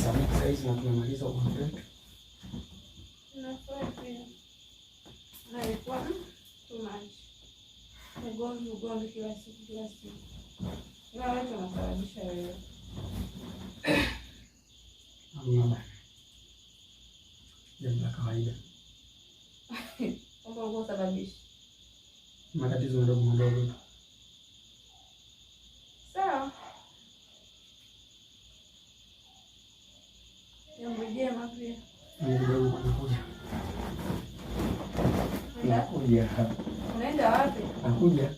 Samaki saizi na tumemaliza ugomvi wetu. Nafurahi. Na ilikuwa too much. Ugomvi kila siku. Na wewe unasababisha wewe. Hamna bana. Jambo la kawaida. Kwamba uko sababisha Matatizo madogo. Sawa. Jambo jema pia. Ndio kunakuja. Nakuja. Unaenda wapi? Nakuja.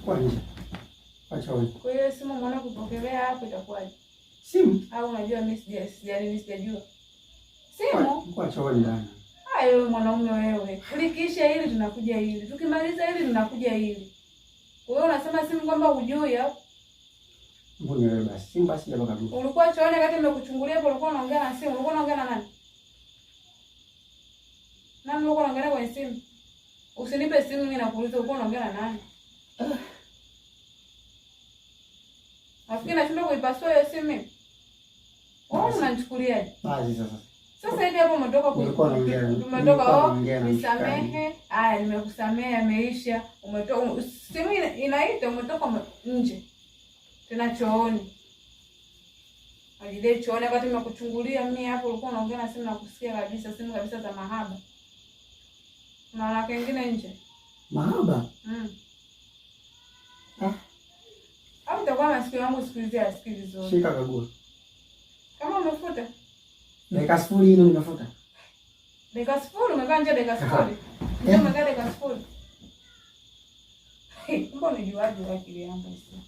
Kwa nje. Acha wewe. Kwa hiyo simu mwana kupokelea hapo itakuwaje? Simu? Au unajua mimi sijajua. Simu? Kwa chooni ndani. Hayo mwanaume wewe. Tulikisha hili tunakuja hili. Tukimaliza hili tunakuja hili. Wewe unasema simu kwamba hujui au? Mbona wewe basi? Simu basi hapa kabisa. Ulikuwa chooni wakati nimekuchungulia hapo ulikuwa unaongea na simu. Ulikuwa unaongea na nani? Nani ulikuwa unaongea kwenye simu? Usinipe simu mimi nakuuliza ulikuwa unaongea na nani? Nafikiri nashindwa kuipasua hiyo simu mimi. Wewe unanichukuliaje? Basi sasa. Sasa hivi hapo umetoka nisamehe. Haya nimekusamehe ameisha. Umetoka simu inaita umetoka nje. Tena chooni. Ajide chooni wakati nimekuchungulia mimi hapo ulikuwa unaongea na simu na kusikia kabisa simu kabisa za mahaba. Na wanawake wengine nje. Mahaba? Au utakuwa masikio yangu siku hizi hasikii vizuri. Shika kagua. Kama umefuta? Dakika 0 hilo nimefuta. Dakika 0 umekaa nje dakika 0. Ndio umekaa dakika 0. Mbona unijuaje akili yangu hivi?